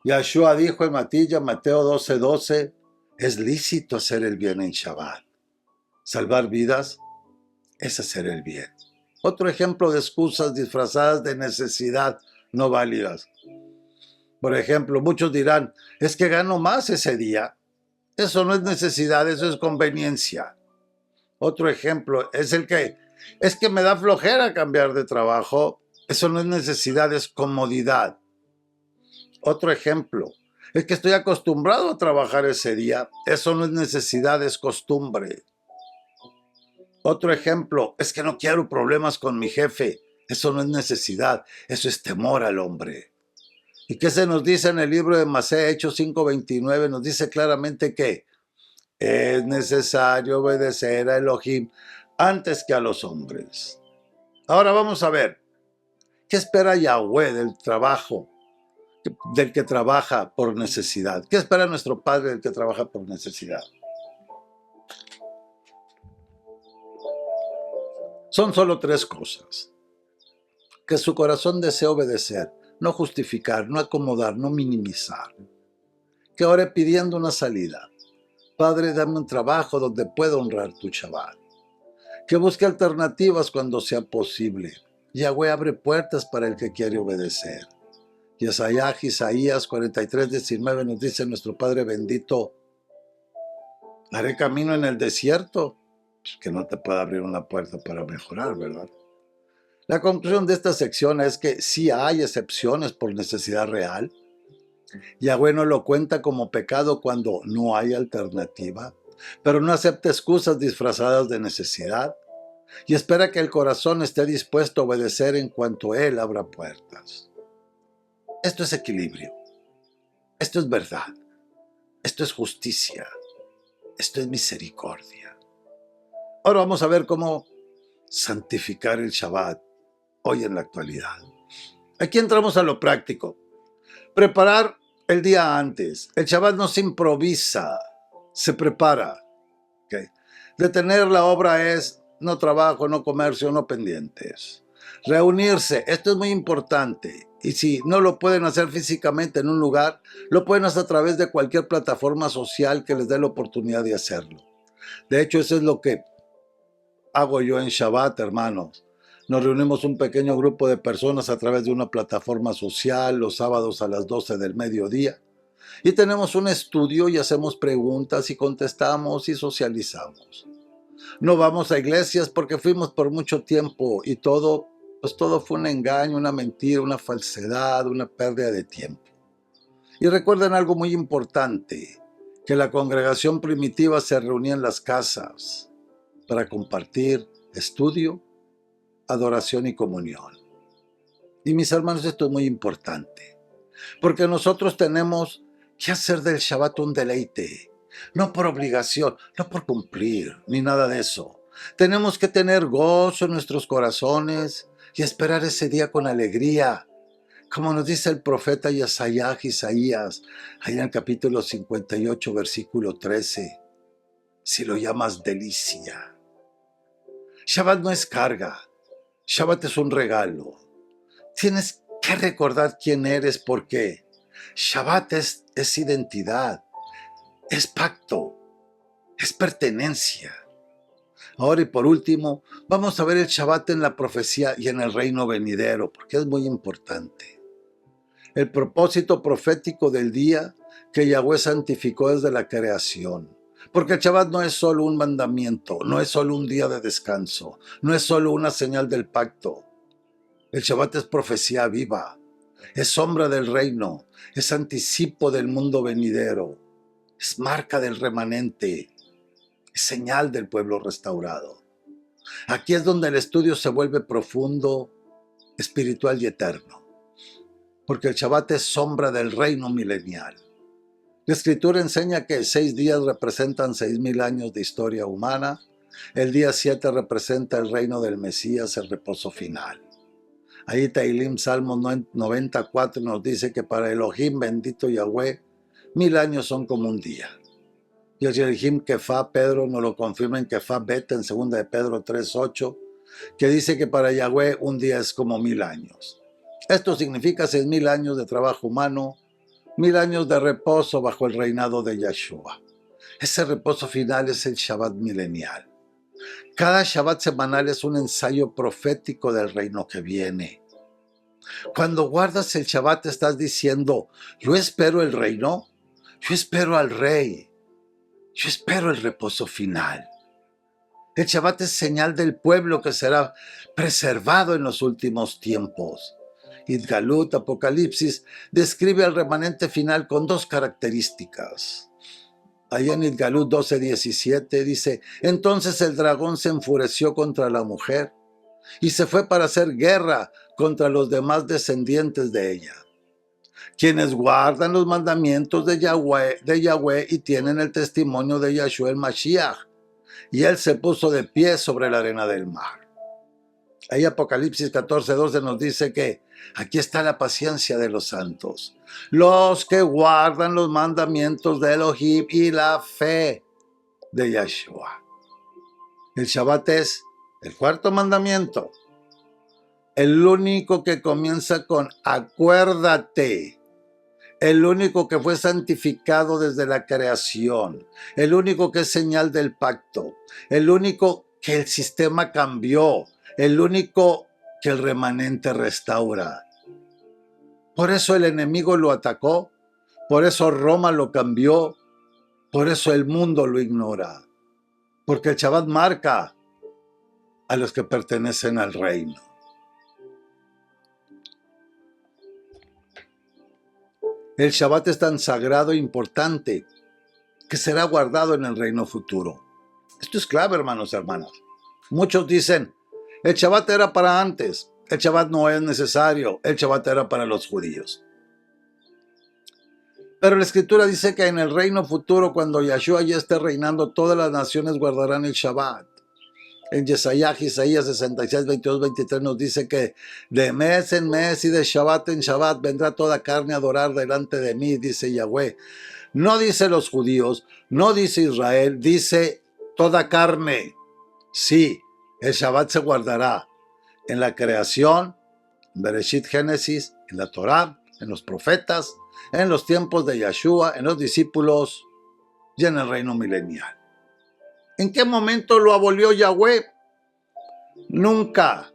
B: Yahshua dijo en Mateo 12:12, es lícito hacer el bien en Shabbat. Salvar vidas es hacer el bien. Otro ejemplo de excusas disfrazadas de necesidad no válidas. Por ejemplo, muchos dirán, es que gano más ese día. Eso no es necesidad, eso es conveniencia. Otro ejemplo es que me da flojera cambiar de trabajo. Eso no es necesidad, es comodidad. Otro ejemplo es que estoy acostumbrado a trabajar ese día. Eso no es necesidad, es costumbre. Otro ejemplo es que no quiero problemas con mi jefe. Eso no es necesidad, eso es temor al hombre. ¿Y qué se nos dice en el libro de Masé, Hechos 5:29? Nos dice claramente que es necesario obedecer a Elohim antes que a los hombres. Ahora vamos a ver, ¿qué espera Yahweh del trabajo, del que trabaja por necesidad? ¿Qué espera nuestro Padre del que trabaja por necesidad? Son solo tres cosas. Que su corazón desee obedecer, no justificar, no acomodar, no minimizar. Que ore pidiendo una salida. Padre, dame un trabajo donde pueda honrar tu Shabbat. Que busque alternativas cuando sea posible. Yahweh abre puertas para el que quiere obedecer. Y Isaías 43:19 nos dice nuestro Padre bendito, haré camino en el desierto. Pues que no te pueda abrir una puerta para mejorar, ¿verdad? La conclusión de esta sección es que sí hay excepciones por necesidad real. Yahweh no lo cuenta como pecado cuando no hay alternativa, pero no acepta excusas disfrazadas de necesidad y espera que el corazón esté dispuesto a obedecer en cuanto Él abra puertas. Esto es equilibrio, esto es verdad, esto es justicia, esto es misericordia. Ahora vamos a ver cómo santificar el Shabbat hoy en la actualidad. Aquí entramos a lo práctico. Preparar el día antes. El Shabbat no se improvisa, se prepara. ¿Okay? Detener la obra es no trabajo, no comercio, no pendientes. Reunirse, esto es muy importante. Y si no lo pueden hacer físicamente en un lugar, lo pueden hacer a través de cualquier plataforma social que les dé la oportunidad de hacerlo. De hecho, eso es lo que hago yo en Shabbat, hermanos. Nos reunimos un pequeño grupo de personas a través de una plataforma social los sábados a las 12 del mediodía. Y tenemos un estudio y hacemos preguntas y contestamos y socializamos. No vamos a iglesias porque fuimos por mucho tiempo y todo fue un engaño, una mentira, una falsedad, una pérdida de tiempo. Y recuerden algo muy importante, que la congregación primitiva se reunía en las casas para compartir estudio, adoración y comunión. Y mis hermanos, esto es muy importante, porque nosotros tenemos que hacer del Shabbat un deleite, no por obligación, no por cumplir, ni nada de eso. Tenemos que tener gozo en nuestros corazones y esperar ese día con alegría, como nos dice el profeta Isaías, ahí en el capítulo 58, versículo 13, si lo llamas delicia. Shabbat no es carga, Shabbat es un regalo. Tienes que recordar quién eres porque Shabbat es identidad, es pacto, es pertenencia. Ahora y por último, vamos a ver el Shabbat en la profecía y en el reino venidero, porque es muy importante. El propósito profético del día que Yahweh santificó desde la creación. Porque el Shabbat no es solo un mandamiento, no es solo un día de descanso, no es solo una señal del pacto. El Shabbat es profecía viva, es sombra del reino, es anticipo del mundo venidero, es marca del remanente, es señal del pueblo restaurado. Aquí es donde el estudio se vuelve profundo, espiritual y eterno, porque el Shabbat es sombra del reino milenial. La Escritura enseña que 6 días representan 6,000 años de historia humana. El día 7 representa el reino del Mesías, el reposo final. Ahí Teilim, Salmo 94, nos dice que para Elohim, bendito Yahweh, 1000 años son como un día. Y el Elohim Kefá, Pedro nos lo confirma en Kefá Bet, en 2 de Pedro 3:8, que dice que para Yahweh un día es como 1000 años. Esto significa 6,000 años de trabajo humano, 1000 años de reposo bajo el reinado de Yahshua. Ese reposo final es el Shabbat milenial. Cada Shabbat semanal es un ensayo profético del reino que viene. Cuando guardas el Shabbat estás diciendo, yo espero el reino, yo espero al rey, yo espero el reposo final. El Shabbat es señal del pueblo que será preservado en los últimos tiempos. Idgalut, Apocalipsis, describe al remanente final con 2 características. Ahí en Idgalut 12:17 dice, entonces el dragón se enfureció contra la mujer y se fue para hacer guerra contra los demás descendientes de ella, quienes guardan los mandamientos de Yahweh y tienen el testimonio de Yahshua el Mashiach. Y él se puso de pie sobre la arena del mar. Ahí Apocalipsis 14:12 nos dice que aquí está la paciencia de los santos, los que guardan los mandamientos de Elohim y la fe de Yahshua. El Shabbat es el 4º mandamiento, el único que comienza con acuérdate, el único que fue santificado desde la creación, el único que es señal del pacto, el único que el sistema cambió, el único que el remanente restaura. Por eso el enemigo lo atacó, por eso Roma lo cambió, por eso el mundo lo ignora, porque el Shabbat marca a los que pertenecen al reino. El Shabbat es tan sagrado e importante que será guardado en el reino futuro. Esto es clave, hermanos y hermanas. Muchos dicen, el Shabbat era para antes, el Shabbat no es necesario, el Shabbat era para los judíos. Pero la Escritura dice que en el reino futuro, cuando Yahshua ya esté reinando, todas las naciones guardarán el Shabbat. En Isaías 66, 22, 23 nos dice que de mes en mes y de Shabbat en Shabbat vendrá toda carne a adorar delante de mí, dice Yahweh. No dice los judíos, no dice Israel, dice toda carne. Sí, el Shabbat se guardará en la creación, en Bereshit Génesis, en la Torá, en los profetas, en los tiempos de Yahshua, en los discípulos y en el reino milenial. ¿En qué momento lo abolió Yahweh? Nunca.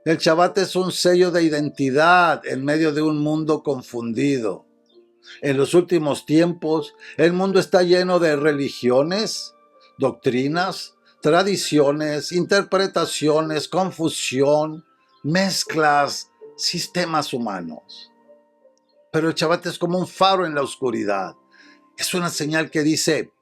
B: El Shabbat es un sello de identidad en medio de un mundo confundido. En los últimos tiempos, el mundo está lleno de religiones, doctrinas, tradiciones, interpretaciones, confusión, mezclas, sistemas humanos. Pero el Shabbat es como un faro en la oscuridad. Es una señal que dice,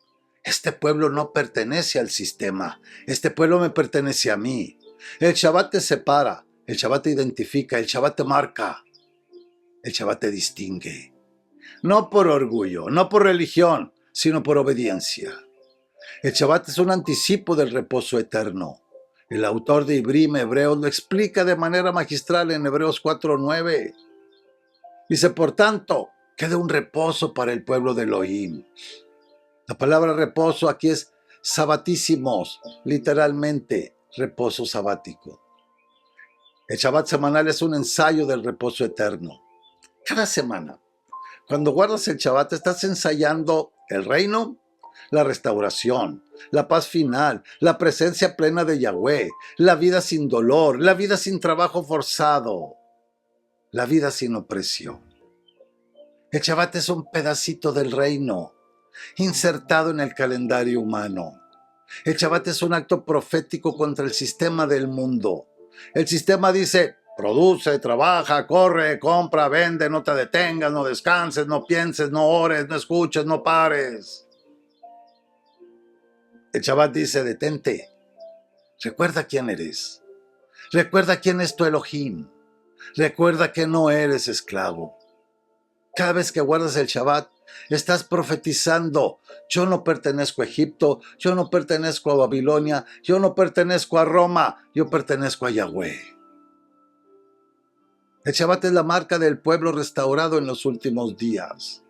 B: este pueblo no pertenece al sistema, este pueblo me pertenece a mí. El Shabbat te separa, el Shabbat te identifica, el Shabbat te marca, el Shabbat te distingue. No por orgullo, no por religión, sino por obediencia. El Shabbat es un anticipo del reposo eterno. El autor de Ibrim, Hebreos, lo explica de manera magistral en Hebreos 4:9. Dice, por tanto, queda un reposo para el pueblo de Elohim. La palabra reposo aquí es sabatísimos, literalmente, reposo sabático. El Shabbat semanal es un ensayo del reposo eterno. Cada semana, cuando guardas el Shabbat, estás ensayando el reino, la restauración, la paz final, la presencia plena de Yahweh, la vida sin dolor, la vida sin trabajo forzado, la vida sin opresión. El Shabbat es un pedacito del reino, insertado en el calendario humano. El Shabbat es un acto profético contra el sistema del mundo. El sistema dice: produce, trabaja, corre, compra, vende, no te detengas, no descanses, no pienses, no ores, no escuches, no pares. El Shabbat dice: detente, recuerda quién eres, recuerda quién es tu Elohim, recuerda que no eres esclavo. Cada vez que guardas el Shabbat, estás profetizando: yo no pertenezco a Egipto, yo no pertenezco a Babilonia, yo no pertenezco a Roma, yo pertenezco a Yahweh. El Shabbat es la marca del pueblo restaurado en los últimos días.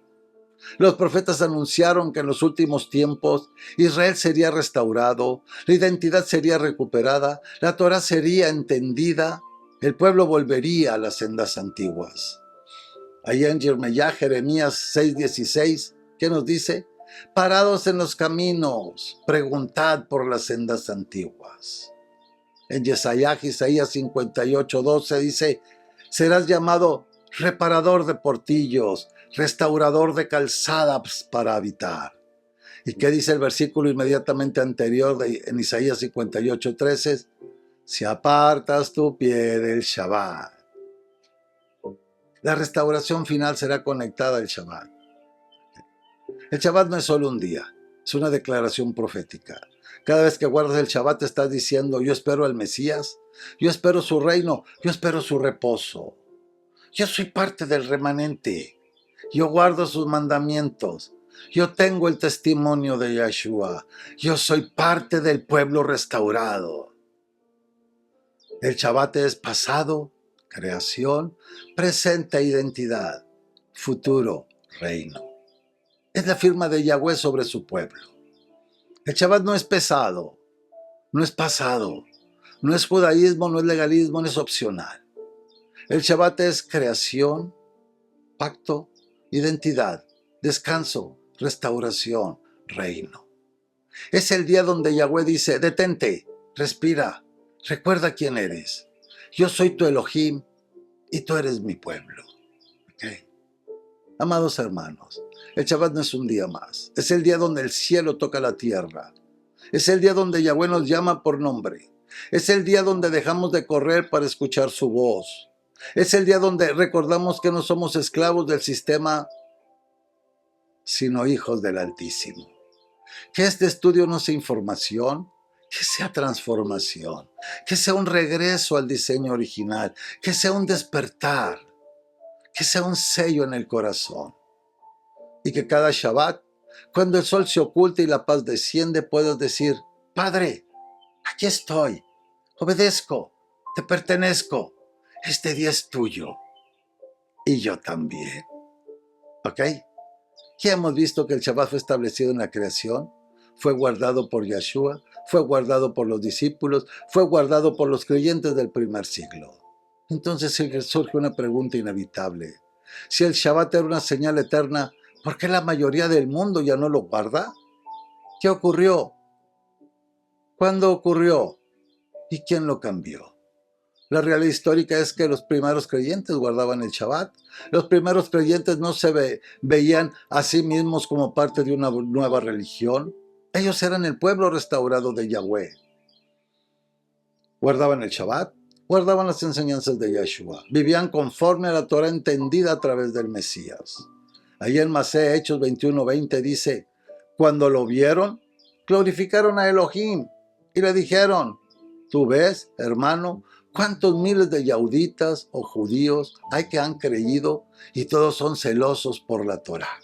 B: Los profetas anunciaron que en los últimos tiempos Israel sería restaurado, la identidad sería recuperada, la Torah sería entendida, el pueblo volvería a las sendas antiguas. Allá en Jeremías 6:16, ¿qué nos dice? Parados en los caminos, preguntad por las sendas antiguas. En Isaías 58:12 dice: serás llamado reparador de portillos, restaurador de calzadas para habitar. ¿Y qué dice el versículo inmediatamente anterior en Isaías 58:13? Si apartas tu pie del Shabbat. La restauración final será conectada al Shabbat. El Shabbat no es solo un día, es una declaración profética. Cada vez que guardas el Shabbat estás diciendo: yo espero al Mesías, yo espero su reino, yo espero su reposo. Yo soy parte del remanente, yo guardo sus mandamientos, yo tengo el testimonio de Yahshua, yo soy parte del pueblo restaurado. El Shabbat es pasado, creación, presente, identidad, futuro, reino. Es la firma de Yahweh sobre su pueblo. El Shabbat no es pesado, no es pasado, no es judaísmo, no es legalismo, no es opcional. El Shabbat es creación, pacto, identidad, descanso, restauración, reino. Es el día donde Yahweh dice: detente, respira, recuerda quién eres. Yo soy tu Elohim y tú eres mi pueblo. ¿Okay? Amados hermanos, el Shabbat no es un día más. Es el día donde el cielo toca la tierra. Es el día donde Yahweh nos llama por nombre. Es el día donde dejamos de correr para escuchar su voz. Es el día donde recordamos que no somos esclavos del sistema, sino hijos del Altísimo. Que este estudio no sea información, que sea transformación, que sea un regreso al diseño original, que sea un despertar, que sea un sello en el corazón. Y que cada Shabbat, cuando el sol se oculta y la paz desciende, puedas decir: Padre, aquí estoy, obedezco, te pertenezco, este día es tuyo y yo también. ¿Ok? Ya hemos visto que el Shabbat fue establecido en la creación, fue guardado por Yahshua, fue guardado por los discípulos, fue guardado por los creyentes del primer siglo. Entonces surge una pregunta inevitable. Si el Shabbat era una señal eterna, ¿por qué la mayoría del mundo ya no lo guarda? ¿Qué ocurrió? ¿Cuándo ocurrió? ¿Y quién lo cambió? La realidad histórica es que los primeros creyentes guardaban el Shabbat. Los primeros creyentes no se veían a sí mismos como parte de una nueva religión. Ellos eran el pueblo restaurado de Yahweh. Guardaban el Shabbat, guardaban las enseñanzas de Yahshua. Vivían conforme a la Torah entendida a través del Mesías. Ahí en Masé, Hechos 21:20 dice: cuando lo vieron, glorificaron a Elohim y le dijeron: ¿tú ves, hermano, cuántos miles de yauditas o judíos hay que han creído y todos son celosos por la Torah?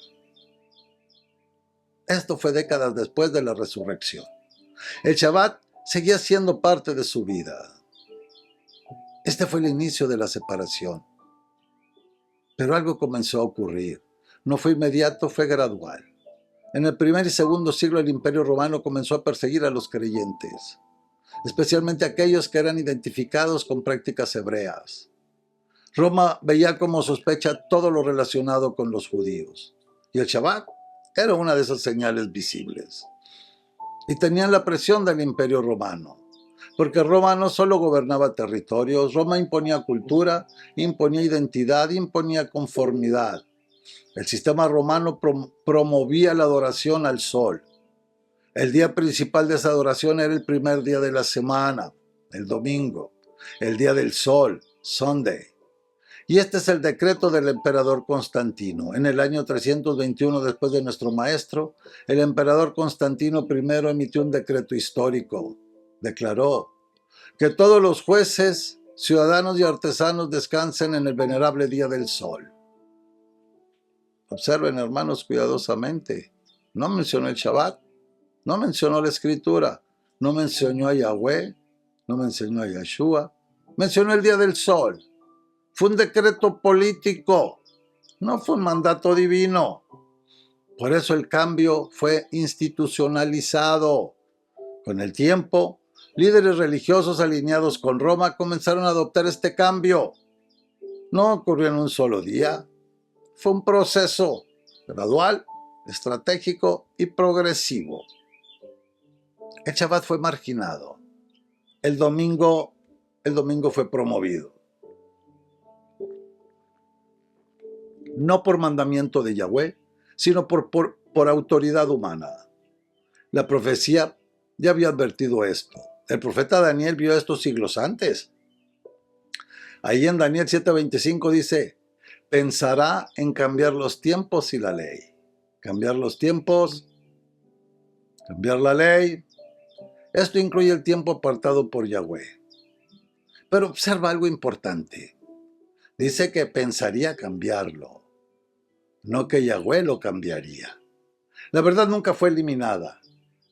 B: Esto fue décadas después de la resurrección. El Shabbat seguía siendo parte de su vida. Este fue el inicio de la separación. Pero algo comenzó a ocurrir. No fue inmediato, fue gradual. En el primer y segundo siglo el Imperio Romano comenzó a perseguir a los creyentes, especialmente aquellos que eran identificados con prácticas hebreas. Roma veía como sospecha todo lo relacionado con los judíos. ¿Y el Shabbat? Era una de esas señales visibles. Y tenían la presión del Imperio Romano, porque Roma no solo gobernaba territorios, Roma imponía cultura, imponía identidad, imponía conformidad. El sistema romano promovía la adoración al sol. El día principal de esa adoración era el primer día de la semana, el domingo, el día del sol, Sunday. Y este es el decreto del emperador Constantino. En el año 321 después de nuestro maestro, el emperador Constantino I emitió un decreto histórico. Declaró que todos los jueces, ciudadanos y artesanos descansen en el venerable día del sol. Observen, hermanos, cuidadosamente. No mencionó el Shabbat, no mencionó la Escritura, no mencionó a Yahweh, no mencionó a Yeshua, mencionó el día del sol. Fue un decreto político, no fue un mandato divino. Por eso el cambio fue institucionalizado. Con el tiempo, líderes religiosos alineados con Roma comenzaron a adoptar este cambio. No ocurrió en un solo día. Fue un proceso gradual, estratégico y progresivo. El Shabbat fue marginado. El domingo fue promovido. No por mandamiento de Yahweh, sino por autoridad humana. La profecía ya había advertido esto. El profeta Daniel vio esto siglos antes. Ahí en Daniel 7:25 dice, pensará en cambiar los tiempos y la ley. Cambiar los tiempos, cambiar la ley. Esto incluye el tiempo apartado por Yahweh. Pero observa algo importante. Dice que pensaría cambiarlo, no que Yahweh lo cambiaría. La verdad nunca fue eliminada.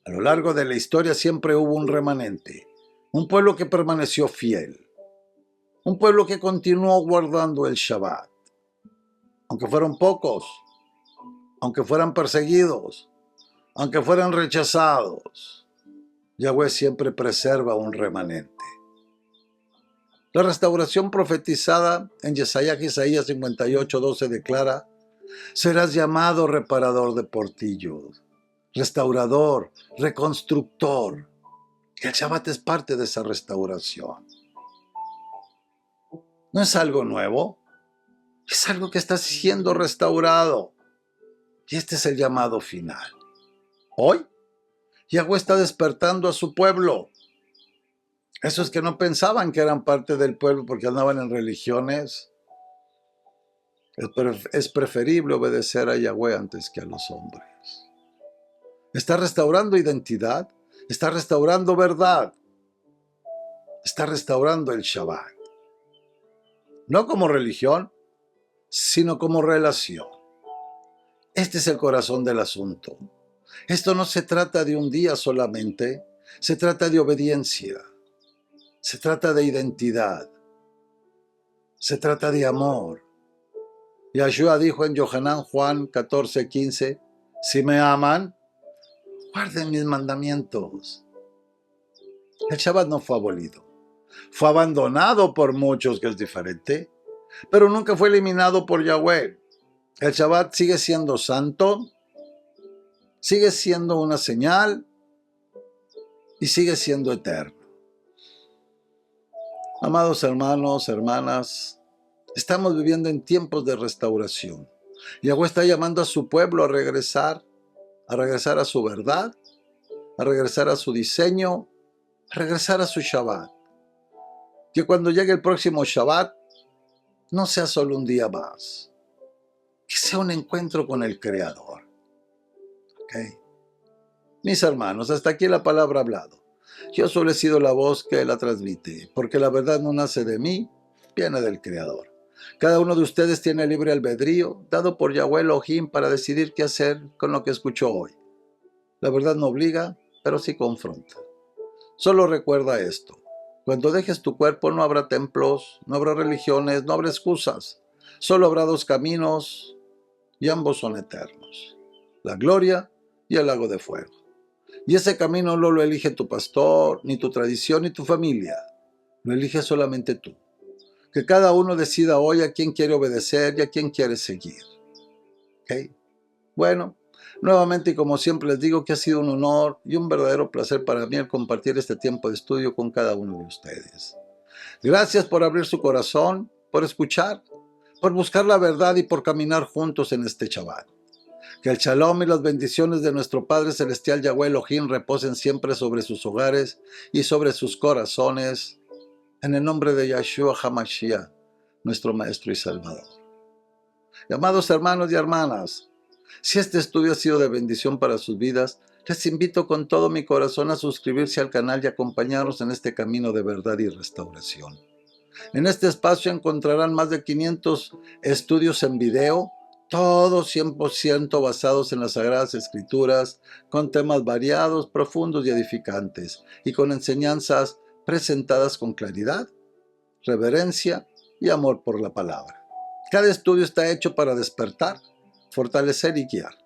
B: A lo largo de la historia siempre hubo un remanente, un pueblo que permaneció fiel, un pueblo que continuó guardando el Shabbat. Aunque fueron pocos, aunque fueran perseguidos, aunque fueran rechazados, Yahweh siempre preserva un remanente. La restauración profetizada en Isaías 58:12 declara, serás llamado reparador de portillos, restaurador, reconstructor. El Shabbat es parte de esa restauración. No es algo nuevo, es algo que está siendo restaurado. Y este es el llamado final. Hoy, Yahweh está despertando a su pueblo. Esos que no pensaban que eran parte del pueblo porque andaban en religiones, es preferible obedecer a Yahweh antes que a los hombres. Está restaurando identidad, está restaurando verdad, está restaurando el Shabbat. No como religión, sino como relación. Este es el corazón del asunto. Esto no se trata de un día solamente, se trata de obediencia, se trata de identidad, se trata de amor. Yahshua dijo en Yohanan Juan 14:15, si me aman, guarden mis mandamientos. El Shabbat no fue abolido, fue abandonado por muchos, que es diferente, pero nunca fue eliminado por Yahweh. El Shabbat sigue siendo santo, sigue siendo una señal y sigue siendo eterno. Amados hermanos, hermanas, estamos viviendo en tiempos de restauración. Yahweh está llamando a su pueblo a regresar a su verdad, a regresar a su diseño, a regresar a su Shabbat. Que cuando llegue el próximo Shabbat, no sea solo un día más, que sea un encuentro con el Creador. ¿Okay? Mis hermanos, hasta aquí la palabra hablado. Yo solo he sido la voz que la transmite, porque la verdad no nace de mí, viene del Creador. Cada uno de ustedes tiene libre albedrío, dado por Yahweh Elohim para decidir qué hacer con lo que escuchó hoy. La verdad no obliga, pero sí confronta. Solo recuerda esto. Cuando dejes tu cuerpo no habrá templos, no habrá religiones, no habrá excusas. Solo habrá dos caminos y ambos son eternos. La gloria y el lago de fuego. Y ese camino no lo elige tu pastor, ni tu tradición, ni tu familia. Lo elige solamente tú. Que cada uno decida hoy a quién quiere obedecer y a quién quiere seguir. ¿Okay? Bueno, Nuevamente y como siempre les digo que ha sido un honor y un verdadero placer para mí el compartir este tiempo de estudio con cada uno de ustedes. Gracias por abrir su corazón, por escuchar, por buscar la verdad y por caminar juntos en este Shabbat. Que el shalom y las bendiciones de nuestro Padre Celestial Yahweh Elohim reposen siempre sobre sus hogares y sobre sus corazones, en el nombre de Yahshua HaMashiach, nuestro Maestro y Salvador. Amados hermanos y hermanas, si este estudio ha sido de bendición para sus vidas, les invito con todo mi corazón a suscribirse al canal y acompañarnos en este camino de verdad y restauración. En este espacio encontrarán más de 500 estudios en video, todos 100% basados en las Sagradas Escrituras, con temas variados, profundos y edificantes, y con enseñanzas presentadas con claridad, reverencia y amor por la palabra. Cada estudio está hecho para despertar, fortalecer y guiar.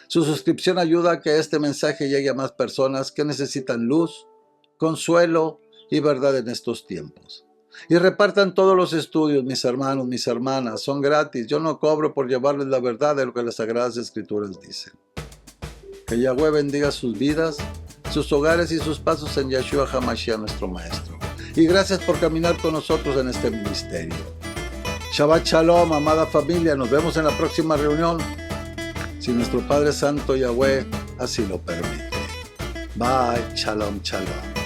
B: Su suscripción ayuda a que este mensaje llegue a más personas que necesitan luz, consuelo y verdad en estos tiempos. Y repartan todos los estudios, mis hermanos, mis hermanas, son gratis. Yo no cobro por llevarles la verdad de lo que las Sagradas Escrituras dicen. Que Yahweh bendiga sus vidas, sus hogares y sus pasos en Yahshua HaMashiach, nuestro Maestro. Y gracias por caminar con nosotros en este ministerio. Shabbat Shalom, amada familia. Nos vemos en la próxima reunión, si nuestro Padre Santo Yahweh así lo permite. Bye, Shalom, Shalom.